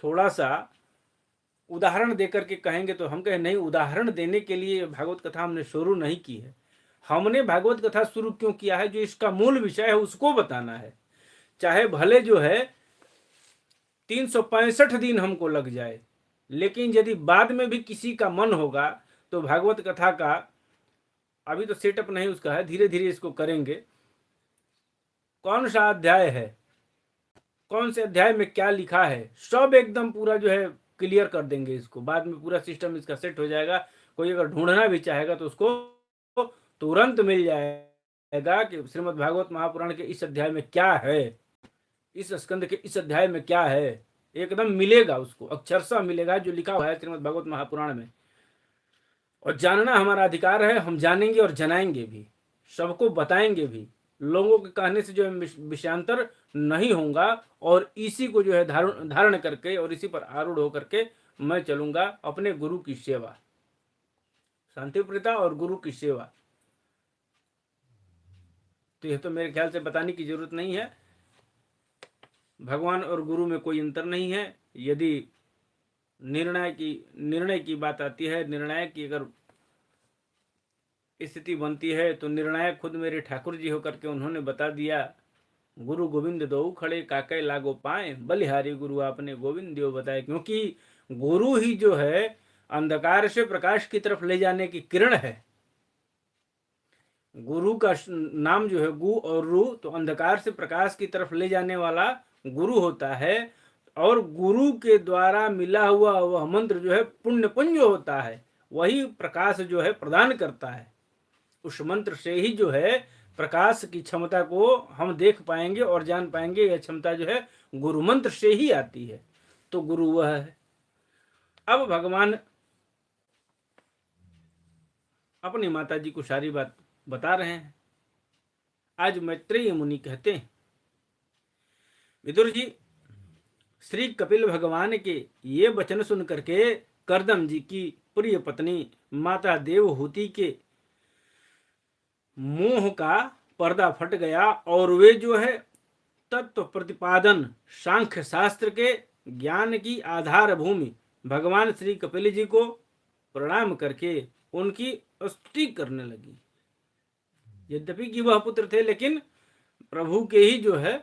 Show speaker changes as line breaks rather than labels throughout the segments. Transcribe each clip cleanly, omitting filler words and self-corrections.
थोड़ा सा उदाहरण देकर के कहेंगे, तो हम कहें नहीं, उदाहरण देने के लिए भागवत कथा हमने शुरू नहीं की है। हमने भागवत कथा शुरू क्यों किया है? जो इसका मूल विषय है उसको बताना है। चाहे भले जो है 365 दिन हमको लग जाए, लेकिन यदि बाद में भी किसी का मन होगा तो भागवत कथा का अभी तो सेटअप नहीं उसका है, धीरे धीरे इसको करेंगे। कौन सा अध्याय है, कौन से अध्याय में क्या लिखा है, सब एकदम पूरा जो है क्लियर कर देंगे इसको। बाद में पूरा सिस्टम इसका सेट हो जाएगा। कोई अगर ढूंढना भी चाहेगा तो उसको तुरंत मिल जाएगा कि श्रीमद् भागवत महापुराण के इस अध्याय में क्या है, इस स्कंद के इस अध्याय में क्या है। एकदम मिलेगा उसको, अक्षरशः मिलेगा जो लिखा हुआ है श्रीमद् भागवत महापुराण में। और जानना हमारा अधिकार है, हम जानेंगे और जनाएंगे भी, सबको बताएंगे भी। लोगों के कहने से जो है विषयांतर नहीं होगा, और इसी को जो है धारण करके और इसी पर आरूढ़ होकर के मैं चलूंगा अपने गुरु की सेवा, शांति प्रियता और गुरु की सेवा। तो यह तो मेरे ख्याल से बताने की जरूरत नहीं है। भगवान और गुरु में कोई अंतर नहीं है। यदि निर्णय की बात आती है, निर्णायक की अगर स्थिति बनती है, तो निर्णायक खुद मेरे ठाकुर जी होकर के उन्होंने बता दिया, गुरु गोविंद दो खड़े काके लागो पाए, बलिहारी गुरु आपने गोविंद देव बताए। क्योंकि गुरु ही जो है अंधकार से प्रकाश की तरफ ले जाने की किरण है। गुरु का नाम जो है गु और रु, तो अंधकार से प्रकाश की तरफ ले जाने वाला गुरु होता है। और गुरु के द्वारा मिला हुआ वह मंत्र जो है पुण्य पुंज होता है, वही प्रकाश जो है प्रदान करता है। उस मंत्र से ही जो है प्रकाश की क्षमता को हम देख पाएंगे और जान पाएंगे। यह क्षमता जो है गुरु मंत्र से ही आती है। तो गुरु वह है। अब भगवान अपनी माता जी को सारी बात बता रहे हैं। आज मैत्रेय मुनि कहते हैं, विदुर जी, श्री कपिल भगवान के ये वचन सुन करके कर्दम जी की प्रिय पत्नी माता देवहूति के मोह का पर्दा फट गया, और वे जो है तत्व प्रतिपादन सांख्य शास्त्र के ज्ञान की आधार भूमि भगवान श्री कपिल जी को प्रणाम करके उनकी स्तुति करने लगी। यद्यपि कि वह पुत्र थे, लेकिन प्रभु के ही जो है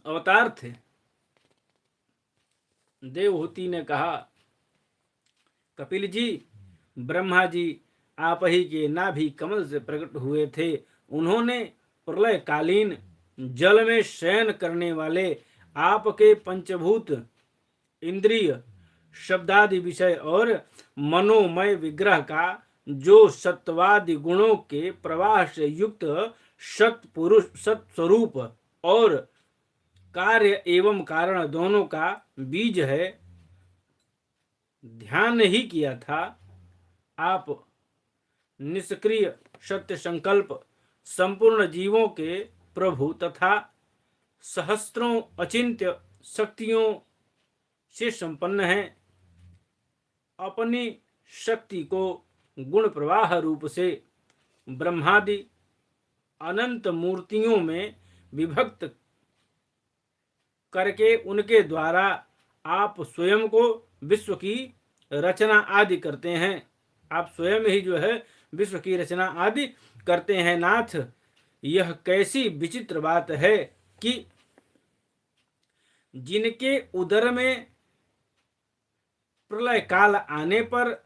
अवतार थे। देवहूति ने कहा, कपिल जी, ब्रह्मा जी आप ही के नाभि कमल से प्रकट हुए थे। उन्होंने प्रलय कालीन जल में शयन करने वाले आपके पंचभूत इंद्रिय शब्दादि विषय और मनोमय विग्रह का जो सत्वादि गुणों के प्रवाह से युक्त सत्पुरुष सत्स्वरूप और कार्य एवं कारण दोनों का बीज है, ध्यान ही किया था। आप निष्क्रिय सत्य संकल्प संपूर्ण जीवों के प्रभु तथा सहस्त्रों अचिंत्य शक्तियों से संपन्न हैं। अपनी शक्ति को गुण प्रवाह रूप से ब्रह्मादि अनंत मूर्तियों में विभक्त करके उनके द्वारा आप स्वयं को विश्व की रचना आदि करते हैं। आप स्वयं ही जो है विश्व की रचना आदि करते हैं। नाथ, यह कैसी विचित्र बात है कि जिनके उदर में प्रलय काल आने पर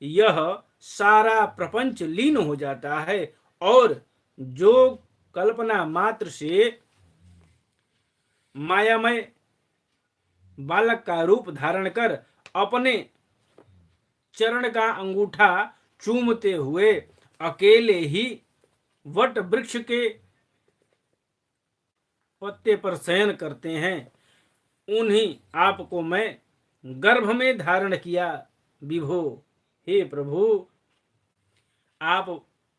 यह सारा प्रपंच लीन हो जाता है, और जो कल्पना मात्र से मायामय बालक का रूप धारण कर अपने चरण का अंगूठा चूमते हुए अकेले ही वट वृक्ष के पत्ते पर शयन करते हैं, उन्हीं आपको मैं गर्भ में धारण किया। विभो, हे प्रभु, आप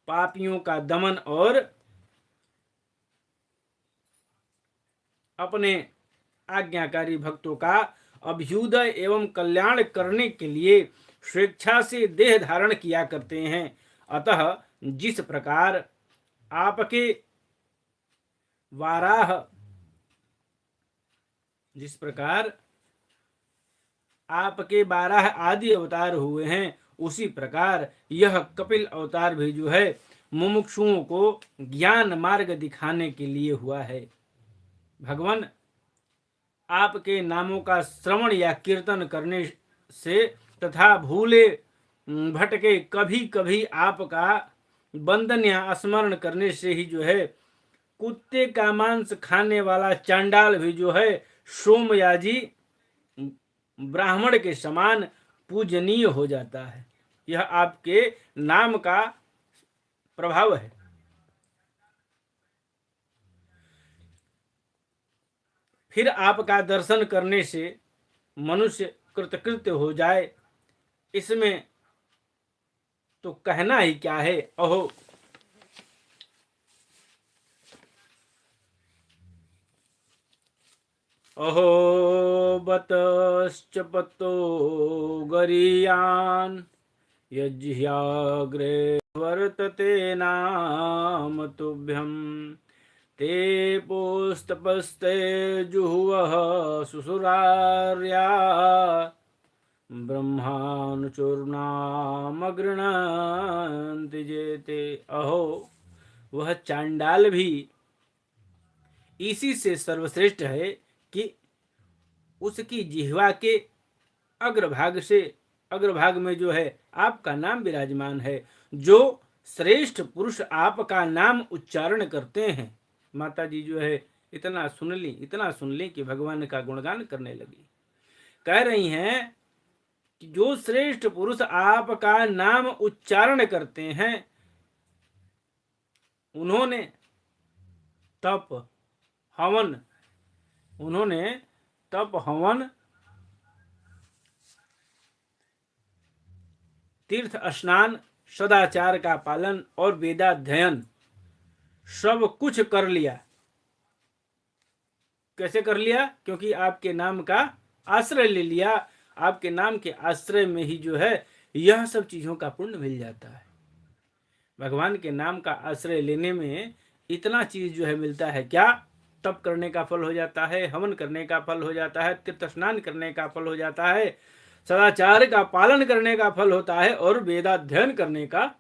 पापियों का दमन और अपने आज्ञाकारी भक्तों का अभ्युदय एवं कल्याण करने के लिए स्वेच्छा से देह धारण किया करते हैं। अतः जिस प्रकार आपके वाराह आपके 12 आदि अवतार हुए हैं, उसी प्रकार यह कपिल अवतार भी जो है मुमुक्षुओं को ज्ञान मार्ग दिखाने के लिए हुआ है। भगवान, आपके नामों का श्रवण या कीर्तन करने से तथा भूले भटके कभी कभी आपका वंदन या स्मरण करने से ही जो है कुत्ते का मांस खाने वाला चांडाल भी जो है सोमयाजी ब्राह्मण के समान पूजनीय हो जाता है। यह आपके नाम का प्रभाव है। फिर आपका दर्शन करने से मनुष्य कृतकृत्य हो जाए, इसमें तो कहना ही क्या है। अहो, अहो बतश्च पतो गरीयान् यज्ञाग्रे वर्तते नाम तुभ्यं ते पुस्तपस्ते जुहुवः सुसुरार्या ब्रह्मानुचूर्णाम गृह्णन्ति जेते। अहो, वह चांडाल भी इसी से सर्वश्रेष्ठ है कि उसकी जिह्वा के अग्रभाग में जो है आपका नाम विराजमान है। जो श्रेष्ठ पुरुष आपका नाम उच्चारण करते हैं, माता जी जो है इतना सुन ली कि भगवान का गुणगान करने लगी। कह रही हैं कि जो श्रेष्ठ पुरुष आपका नाम उच्चारण करते हैं, उन्होंने तप हवन तीर्थ स्नान सदाचार का पालन और वेदाध्ययन सब कुछ कर लिया। कैसे कर लिया? क्योंकि आपके नाम का आश्रय ले लिया। आपके नाम के आश्रय में ही जो है यह सब चीजों का पुण्य मिल जाता है। भगवान के नाम का आश्रय लेने में इतना चीज जो है मिलता है। क्या? तप करने का फल हो जाता है, हवन करने का फल हो जाता है, तीर्थ स्नान करने का फल हो जाता है, सदाचार का पालन करने का फल होता है और वेदाध्ययन करने का